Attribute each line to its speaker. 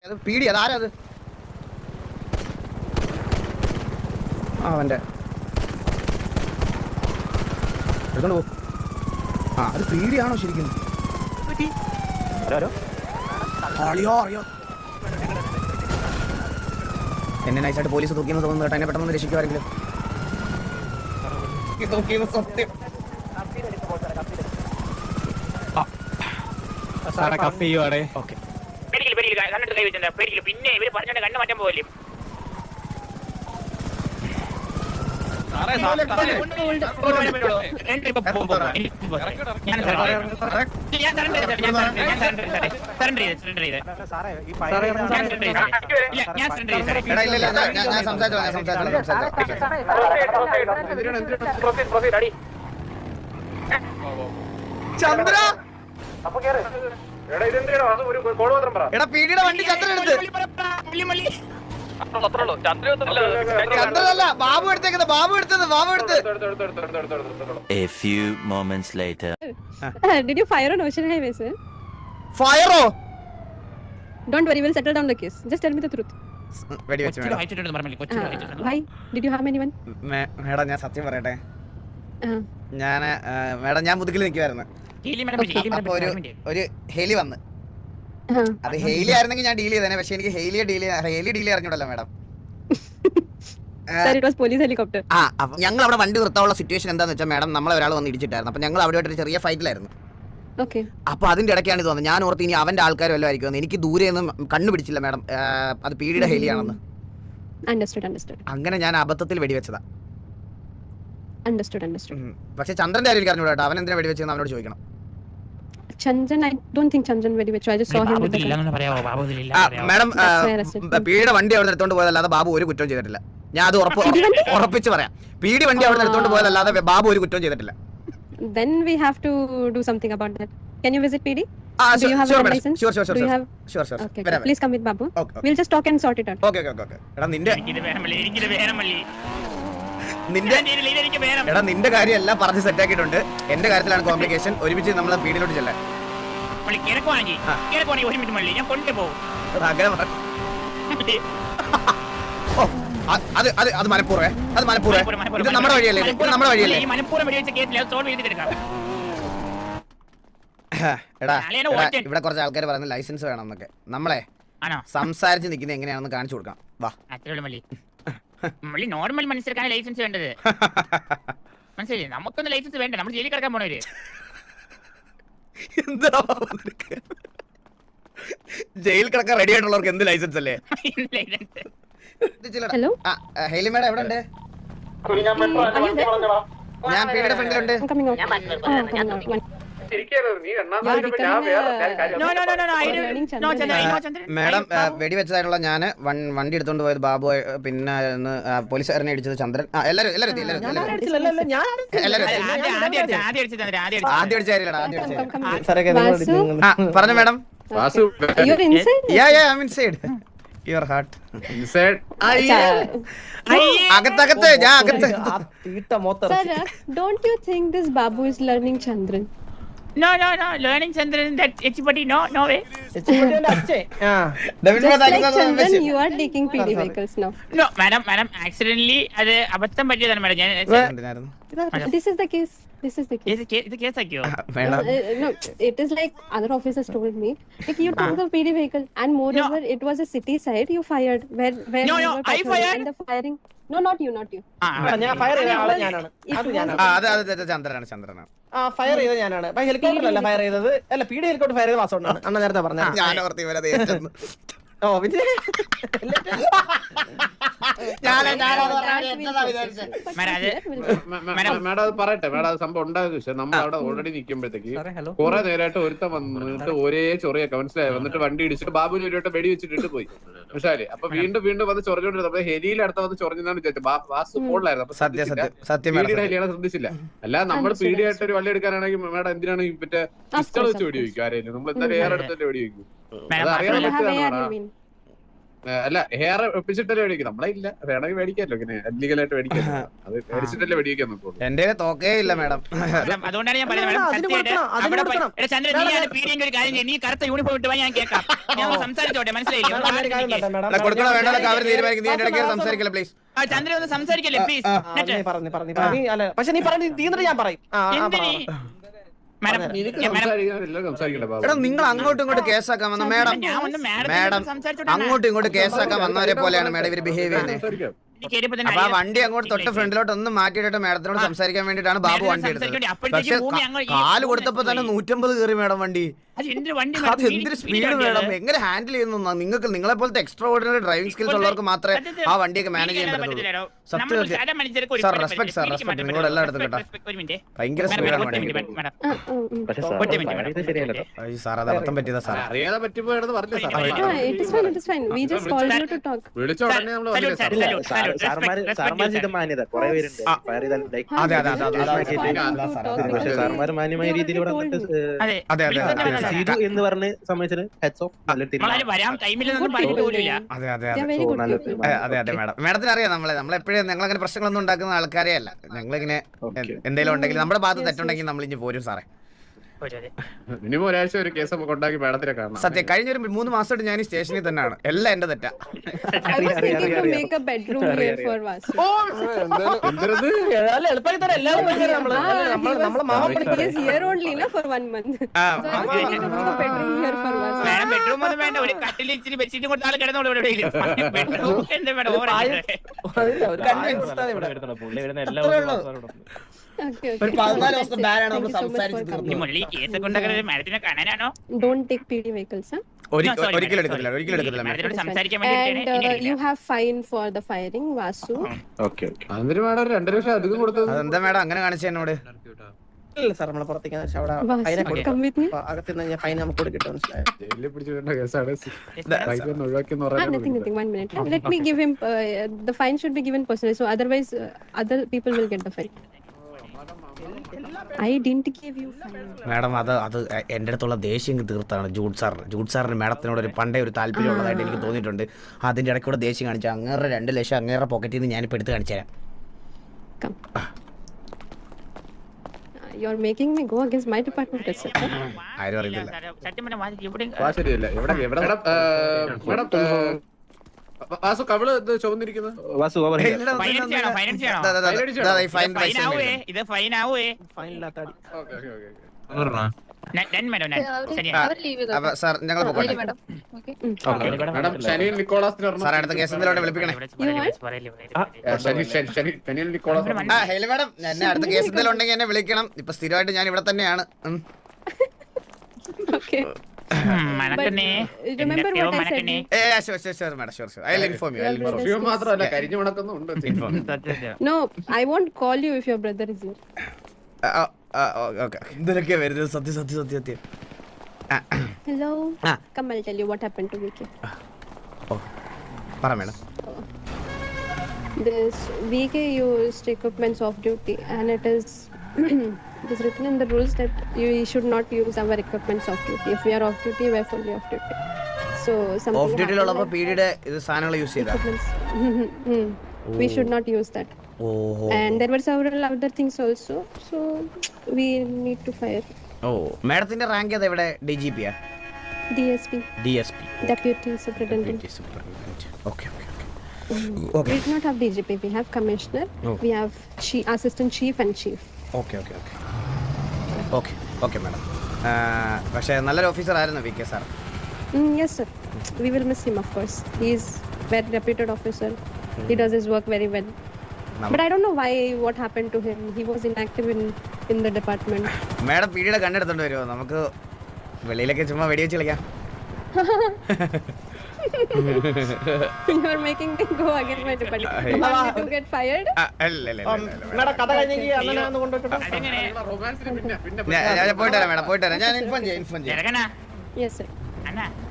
Speaker 1: അത് പീടി അതാരത് അവൻ്റെ എടുത്തോണ്ട് പോ. ആ അത് പീടിയാണോ ശരിക്കും? അറിയോ അറിയോ എന്നെ നൈസായിട്ട് പോലീസ് തൂക്കിയെന്ന് തോന്നുന്നു കേട്ടോ. എന്നെ പെട്ടെന്ന് രക്ഷിക്കുമാരെങ്കിലും. സത്യം
Speaker 2: പിന്നെ ഇവര് പറഞ്ഞ കണ്ണു മാറ്റാൻ പോകല്ലേ.
Speaker 1: ചന്ദ്ര എടാ പീടിയുടെ വണ്ടി ചന്ദ്രൻ എടുത്ത്. ചന്ദ്രനല്ല ബാബു എടുത്തേക്കുന്നത്. ബാബു എടുത്തത്. ബാബു എടുത്ത്.
Speaker 3: A few moments later.
Speaker 4: Did you fire on Ocean Highway, sir?
Speaker 1: ഫയറോ?
Speaker 4: Don't worry, we'll settle down the case. Just tell me the truth.
Speaker 1: വെടി വെച്ച്
Speaker 4: Why? Did you harm anyone?
Speaker 1: Madam ഞാൻ സത്യം പറയട്ടെ. മേഡം ഞാൻ മുതുകിൽ നിൽക്കുമായിരുന്നു. അപ്പൊ ഒരു ഹെലി വന്ന്. അത് ഹെയിലി ആയിരുന്നെങ്കിൽ ഞാൻ ഡീൽ ചെയ്തേനെ. പക്ഷെ എനിക്ക് ഹെയിലി ഡീൽ അറിഞ്ഞൂടല്ലോ madam.
Speaker 4: Sir, it was police helicopter.
Speaker 1: ഞങ്ങൾ അവിടെ വണ്ടി നിർത്താനുള്ള സിറ്റുവേഷൻ എന്താന്ന് വെച്ചാൽ മേഡം നമ്മളെ ഒരാൾ വന്ന് ഇടിച്ചിട്ടായിരുന്നു. അപ്പൊ ഞങ്ങൾ അവിടെ ഒരു ചെറിയ ഫൈറ്റിലായിരുന്നു. അപ്പൊ അതിന്റെ ഇടയ്ക്കാണ് തോന്നുന്നത്. ഞാൻ ഓർത്ത് ഇനി അവന്റെ ആൾക്കാരും വല്ലതും ആയിരിക്കും. എനിക്ക് ദൂരെ ഒന്നും കണ്ണുപിടിച്ചില്ല മേഡം അത് പീടിയുടെ ഹെലിയാണെന്ന്. അങ്ങനെ ഞാൻ അബദ്ധത്തിൽ വെടിവെച്ചതാ. പക്ഷെ ചന്ദ്രന്റെ കാര്യം എനിക്ക് അറിഞ്ഞൂടാ. അവൻ എന്തിനാ വെടിവെച്ചെന്ന് അവനോട് ചോദിക്കണം.
Speaker 4: Chandran, I don't think Chandran very much. I just saw him.
Speaker 1: Madam പീടിയുടെ വണ്ടി അവിടെ എടുത്തോണ്ട് പോയതല്ലാതെ ബാബു ഒരു കുറ്റവും ചെയ്തിട്ടില്ല. ഞാൻ അത് ഉറപ്പിച്ച് പറയാം. പീടി വണ്ടി അവിടെ എടുത്തോണ്ട് പോയതല്ലാതെ ബാബു ഒരു കുറ്റവും ചെയ്തിട്ടില്ല.
Speaker 4: Then we have to do something about that. Can you visit PD?
Speaker 1: Do
Speaker 4: you have
Speaker 1: a
Speaker 4: license?
Speaker 1: Sure.
Speaker 4: Okay. Please come with Babu. We'll just talk and sort it out.
Speaker 1: Okay. എടാ നിന്റെ കാര്യമെല്ലാം പറഞ്ഞ് set ആക്കിയിട്ടുണ്ട്. എന്റെ കാര്യത്തിലാണ് complication. ഒരുമിച്ച് നമ്മളെ പീടിയിലോട്ട് ചെല്ലാൻ. അത് മനപ്പൂർവേ. ഇത് നമ്മുടെ വഴിയല്ലേ? എടാ ഇവിടെ കുറച്ച് ആൾക്കാർ പറയുന്നത് ലൈസൻസ് വേണം എന്നൊക്കെ. നമ്മളെ സംസാരിച്ച് നിൽക്കുന്നത് എങ്ങനെയാണെന്ന് കാണിച്ചു കൊടുക്കാം. വാ.
Speaker 2: നോർമൽ മനുഷ്യർക്കാണ് ലൈസൻസ് വേണ്ടത്. മനസ്സിലായി? നമുക്കൊന്നും ലൈസൻസ് വേണ്ട. നമ്മൾ ജയിലിൽ കിടക്കാൻ പോണവര്.
Speaker 1: എന്താ ജയിൽ കിടക്കാൻ റെഡി ആയിട്ടുള്ളവർക്ക് എന്ത് ലൈസൻസ് അല്ലേ? ഹെയിലി മേഡം എവിടെ ഉണ്ട്? ഞാൻ പീടിയുടെ ഫ്രണ്ടിലുണ്ട്. മേഡം വെടിവെച്ചതായിട്ടുള്ള ഞാൻ വണ്ടി എടുത്തോണ്ട് പോയത് ബാബു, പിന്നെ പോലീസുകാരനെ ഇടിച്ചത് ചന്ദ്രൻ. എല്ലാരും ആദ്യം അടിച്ച പറഞ്ഞു മേഡം. Your heart.
Speaker 5: Inside.
Speaker 1: അകത്തകത്ത് ഞാൻ അകത്ത്.
Speaker 4: Sir, don't you think this Babu is learning Chandran?
Speaker 2: No. Learning Chandran, that Echipati, no way.
Speaker 4: Just like Chandran, you are taking PD vehicles now.
Speaker 2: No, madam, accidentally, അത് അബദ്ധം പറ്റിയതാണ് madam.
Speaker 4: This is the case. This is the case. No, it is like other officers told me. Like you took the PD vehicle, and moreover, it was a city side. You fired where
Speaker 2: No, I fired.
Speaker 4: And the firing. No, not you.
Speaker 6: ഞാൻ fire ചെയ്ത ആള് ഞാനാണ്.
Speaker 1: ചന്ദ്രനാണ്.
Speaker 6: Fire ചെയ്തത് ഞാനാണ്. ഹെലികോപ്റ്ററല്ല fire ചെയ്തത്. അല്ല പീഡി helicopter fire ചെയ്ത വാസോണ്ടാണ്. അണ്ണ നേരത്തെ പറഞ്ഞത്. ഓ പിന്നെ
Speaker 5: മേഡം അത് പറയട്ടെ. മേഡം അത് സംഭവം ഉണ്ടായത് പക്ഷേ നമ്മൾ അവിടെ ഓൾറെഡി നിൽക്കുമ്പോഴത്തേക്ക് കുറെ നേരമായിട്ട് ഒരുത്തം വന്നിട്ട് ഒരേ ചൊറിയൊക്കെ മനസ്സിലായി. വന്നിട്ട് വണ്ടി ഇടിച്ചിട്ട് ബാബുവിന് ഒരു വെടി വെച്ചിട്ട് പോയി. മനസ്സിലായി? അപ്പൊ വീണ്ടും വന്ന് ചൊറിഞ്ഞോണ്ട് നമ്മൾ ഹെലിയിൽ അടുത്ത വന്ന് ചൊറിഞ്ഞാണ് വിചാരിച്ചത്. വാസ് ഫോണിലായിരുന്നു. ഹെലിയാണ് ശ്രദ്ധിച്ചില്ല. അല്ല നമ്മൾ പീഡിയായിട്ട് ഒരു വള്ളി എടുക്കാനാണെങ്കിൽ മേഡം എന്തിനാണ് മറ്റേ പിസ്റ്റൾ വെച്ച് വെടി വയ്ക്കും? ആരെയും നമ്മൾ എന്തായാലും ഏറെ അടുത്തല്ലേ വെടി വയ്ക്കും. അത് അറിയാൻ പറ്റുന്നതാണ്. അല്ല ഹെയർ ഒപ്പിച്ചിട്ടല്ലേ മേടിക്കും. നമ്മളെ ഇല്ല, വേണമെങ്കിൽ മേടിക്കാമല്ലോ, ഇങ്ങനെ അല്ലീഗലായിട്ട് മേടിക്കാം. അത് മേടിച്ചിട്ടല്ലേ മേടിക്കാൻ നോക്കുള്ളൂ.
Speaker 1: എന്റെ തോക്കേ ഇല്ല മാഡം.
Speaker 2: അതുകൊണ്ടാണ് ഞാൻ പറയുന്നത് madam, സത്യമായിട്ട് അവിടെ പോയി- എടാ ചന്ദ്രൻ, നീയാണ് പീഡിയന്റെ ഒരു കാര്യം ചെയ്യ്. നീ കറുത്ത യൂണിഫോം ഇട്ട് വാ, ഞാൻ കേൾക്കാം. ഞാൻ ഒന്ന് സംസാരിച്ചോട്ടെ, മനസ്സിലായില്ലേ? ഒന്ന് ആദ്യം നിൽക്ക്.
Speaker 1: കൊടുക്കണോ വേണ്ടതൊക്കെ അവർ തീരുമാനിക്കും. നീ എന്റെ ഇടയ്ക്ക് സംസാരിക്കില്ല പ്ലീസ്.
Speaker 2: ആ ചന്ദ്രൻ ഒന്ന് സംസാരിക്കല്ലേ പ്ലീസ്.
Speaker 6: പക്ഷെ നീ പറഞ്ഞു തീർന്നിട്ട് ഞാൻ പറയും.
Speaker 2: എന്തിനീ മാഡം?
Speaker 5: എനിക്ക് സംസാരിക്കാനില്ല, സംസാരിക്കണ്ട ബാബു.
Speaker 1: എടാ നിങ്ങൾ അങ്ങോട്ടും ഇങ്ങോട്ട് കേസാക്കാൻ വന്ന മാഡം,
Speaker 2: ഞാൻ ഒന്ന്
Speaker 1: മാഡം
Speaker 2: മാഡം സംസാരിച്ചോട്ടെ.
Speaker 1: അങ്ങോട്ടും ഇങ്ങോട്ട് കേസാക്കാൻ വന്നവരെ പോലെയാണ് മാഡം ഇവര് ബിഹേവ് ചെയ്യുന്നത്.
Speaker 5: സംസാരിക്കാം.
Speaker 1: അപ്പൊ ആ വണ്ടി അങ്ങോട്ട് തൊട്ട് ഫ്രണ്ടിലോട്ട് ഒന്ന് മാറ്റിയിട്ടിട്ട് മാഡത്തിനോട് സംസാരിക്കാൻ വേണ്ടിട്ടാണ് ബാബു വണ്ടി എടുത്തത്. പക്ഷെ കാല് കൊടുത്തപ്പോ തന്നെ 150 കയറി മാഡം വണ്ടി. അത് എന്തൊരു സ്പീഡ് വേണം, എങ്ങനെ ഹാൻഡിൽ ചെയ്യുന്നു നിങ്ങൾക്ക്? നിങ്ങളെ പോലത്തെ എക്സ്ട്രാ ഓർഡിനറി ഡ്രൈവിംഗ് സ്കിൽസ് ഉള്ളവർക്ക് മാത്രമേ ആ വണ്ടിയൊക്കെ മാനേജ് ചെയ്യാൻ പറ്റുള്ളൂ. സത്യം സാർ, റെസ്പെക്ട് സാർ, റെസ്പെക്ട് നിങ്ങളോട് എല്ലായിടത്തും കേട്ടോ. ഭയങ്കര സ്പീഡാണ് വണ്ടി. സാർ അത് അബദ്ധം പറ്റിയതാ സാർ.
Speaker 5: അറിയാതെ പറ്റിപ്പോയാണെന്ന് പറഞ്ഞില്ല sir.
Speaker 4: It is fine, it is fine. We just called you to talk.
Speaker 5: വിളിച്ച ഉടനെ നമ്മള് വന്നില്ല സാർ.
Speaker 7: മാന്യത കുറെ പേരുണ്ട്. ഫയർ ചെയ്താൽ like
Speaker 1: അതെ അതെ അതെ
Speaker 7: പക്ഷെ സാർമാര് മാന്യമായ രീതിയിൽ ഇവിടെ വന്നിട്ട്
Speaker 1: അതെ അതെ
Speaker 7: ചെയ്തു എന്ന് പറഞ്ഞ് സമ്മതിച്ചത് ഹെഡ്സ് ഓഫ്.
Speaker 2: വരാം ടൈമിലൊന്നും പറഞ്ഞിട്ട് പോലില്ല.
Speaker 1: അതെ അതെ
Speaker 4: They are very good people.
Speaker 1: അതെ അതെ മാഡം, മാഡത്തിന് അറിയാം നമ്മളെപ്പോഴും ഞങ്ങളങ്ങനെ പ്രശ്നങ്ങളൊന്നും ഉണ്ടാക്കുന്ന ആൾക്കാരെ അല്ല. ഞങ്ങളിങ്ങനെ എന്തെങ്കിലും ഉണ്ടെങ്കിൽ നമ്മുടെ ഭാഗത്ത് തെറ്റുണ്ടെങ്കിൽ നമ്മൾ ഇനി പോരും സാറേ.
Speaker 5: മിനിമം ഒരാഴ്ച ഒരു കേസ് നമുക്ക് ഉണ്ടാക്കി മാഡത്തിനെ കാണാം.
Speaker 1: സത്യം കഴിഞ്ഞൊരു 3 മാസമായിട്ട് ഞാൻ ഈ സ്റ്റേഷനിൽ തന്നെയാണ്. എല്ലാം എന്റെ തെറ്റാ.
Speaker 4: I was thinking to make a bedroom here for Vasu.
Speaker 5: എന്തരത്?
Speaker 6: എളുപ്പമായി തന്നെ എല്ലാവരും വരുന്നത് നമ്മളെ mama
Speaker 4: He is here only na for 1 month. So I was thinking to make a bedroom here for Vasu.
Speaker 2: Madam bedroom ഒന്നും വേണ്ട, ഒരു കട്ടിൽ ഇച്ചിരി ബെഡ്ഷീറ്റും കൊടുത്ത ആൾ കിടന്നോളൂ ഇവിടെ. ബെഡ്റൂം എന്താ മേഡം ഓവർ
Speaker 4: Okay, okay.
Speaker 1: ഒരു 14 ദിവസത്തെ
Speaker 4: That's it.
Speaker 1: ബാനാണ് നമ്മൾ
Speaker 4: Thank you so much
Speaker 1: സംസാരിച്ച്
Speaker 4: for coming.
Speaker 2: മുരളി കേസൊക്കെ ഉണ്ടാക്കുന്നത് മാഡത്തിനെ കാണാനാണോ?
Speaker 4: Don't take PD vehicles, huh?
Speaker 1: ഒരിക്കലും എടുക്കത്തില്ല, ഒരിക്കലും എടുക്കത്തില്ല മാഡം.
Speaker 2: മാഡത്തിനോട് സംസാരിക്കാൻ
Speaker 4: And
Speaker 2: വേണ്ടിയിട്ടാണ്
Speaker 4: you have fine for the firing, Vasu.
Speaker 7: Okay okay.
Speaker 5: അതിന് മാഡം 2 ലക്ഷം അധികം കൊടുത്തത്.
Speaker 1: അതെന്താ മാഡം അങ്ങനെ കാണിച്ച എന്നോട്?
Speaker 6: ഇല്ല സാർ, നമ്മളെ പുറത്തേക്ക് അവിടെ
Speaker 4: Vasu, come with me.
Speaker 6: അകത്തുനിന്ന് ഫൈൻ നമുക്ക് കൊടുക്കിട്ട് മനസ്സിലായോ?
Speaker 5: ജയിലിൽ പിടിച്ചിടേണ്ട കേസാണ്. പൈസ ഒഴിവാക്കിയെന്ന്
Speaker 4: Nothing,
Speaker 5: പറയാൻ
Speaker 4: 1 minute. Let me give him, the fine should be given personally, so otherwise other people will get the fine. I didn't give you fine.
Speaker 1: Madam അത് എൻ്റെ അടുത്തുള്ള ദേഷ്യം തീർത്താണ് ജൂഡ് സാറിന് മാഡത്തിനോട് ഒരു പണ്ടേ ഒരു താല്പര്യം ഉള്ളതായിട്ട് എനിക്ക് തോന്നിയിട്ടുണ്ട്. അതിൻ്റെ ഇടയ്ക്കൂടെ ദേഷ്യം കാണിച്ചു. അങ്ങേറെ 2 ലക്ഷം അങ്ങേറെ പോക്കറ്റിൽ നിന്ന് ഞാനിപ്പോൾ എടുത്ത് കാണിച്ചു തരാം.
Speaker 4: Come. You're making me go against my department itself.
Speaker 1: ആരും അറിയത്തില്ല.
Speaker 2: സത്യം പറഞ്ഞാൽ ഇവിടെ
Speaker 5: ശരിയല്ല. എവിടെ മാഡം വാസു കവിള് ഇത് ചുവന്നിരിക്കുന്നത്?
Speaker 7: Vasu over here.
Speaker 2: ഫൈനാൻസ് ചെയ്യണോ? ഫൈനാൻസ് ചെയ്യണോ? ഫൈൻ ആവുവേ, ഇത് ഫൈൻ ആവുവേ.
Speaker 6: ഫൈൻ ഇല്ലാത്ത അടി.
Speaker 5: Okay okay okay.
Speaker 1: അപ്പൊ സാർ ഞങ്ങൾ പോകട്ടെ.
Speaker 5: മാഡം ഷനിൽ നിക്കോളാസിന്
Speaker 1: സാർ അടുത്ത കേസ് എന്തിലോട്ട് വിളിപ്പിക്കണേ?
Speaker 5: ഷനിൽ നിക്കോളാസ്.
Speaker 1: ഹലോ മാഡം, എന്നെ അടുത്ത കേസ് എന്തെങ്കിലും ഉണ്ടെങ്കിൽ എന്നെ വിളിക്കണം. ഇപ്പൊ സ്ഥിരമായിട്ട് ഞാൻ ഇവിടെ തന്നെയാണ്.
Speaker 4: Okay.
Speaker 2: മണക്കനെ
Speaker 4: Remember what I said?
Speaker 1: Sure madam, sure. I will inform you.
Speaker 5: Perfume മാത്രമല്ല കരിഞ്ഞു മണക്കുന്നുണ്ട്.
Speaker 4: No, I won't call you if your brother is here.
Speaker 1: Okay. ഇതിലൊക്കെ വരുന്നത് സത്യം.
Speaker 4: Hello. Come, I'll tell you what happened to VK.
Speaker 1: പറ madam.
Speaker 4: This VK used equipments off duty, and it is written in the rules that you should not use our equipments off duty. If we are off duty, we are fully off duty. So something
Speaker 1: off ഡ്യൂട്ടിയിലുള്ളപ്പോൾ
Speaker 4: happened,
Speaker 1: പീഡിയുടെ ഇത് സാധനങ്ങൾ use ചെയ്താ?
Speaker 4: equipments. We should not use that.
Speaker 1: ഓഹോ.
Speaker 4: And there were several other things also, so we need to fire
Speaker 1: മാഡത്തിന്റെ rank ഏതാ ഇവിടെ? DGP-യാ?
Speaker 4: DSP,
Speaker 1: DSP.
Speaker 4: Deputy Superintendent.
Speaker 1: Okay.
Speaker 4: We do not have DGP, we have Commissioner, we have Assistant Chief and Chief.
Speaker 1: Okay madam. പക്ഷേ നല്ലൊരു officer ആയിരുന്നു VK sir.
Speaker 4: Yes sir, we will miss him of course. He is very reputed officer. He does his work very well. But I don't know what happened to him. He was inactive in the department.
Speaker 1: Madam പീഡിയുടെ കണ്ണെടുത്തോണ്ട് വരുമോ? നമുക്ക് വെളിയിലൊക്കെ ചുമ്മാ വെടിവെച്ച് കളിക്കാം.
Speaker 4: You are making me go against my department. You want me to get fired?
Speaker 6: Madam കഥ കഴിഞ്ഞെങ്കിൽ അണ്ണനെ ഒന്ന് കൊണ്ടുപോയിട്ടോ.
Speaker 5: റൊമാൻസിന് പിന്നെ
Speaker 1: ഞാൻ പോയിട്ട് വരാം മാഡം, പോയിട്ട് വരാം. ഞാൻ ഇൻഫോം ചെയ്യാം.
Speaker 2: ചെറുക്കനാ
Speaker 4: Yes sir.
Speaker 2: അണ്ണാ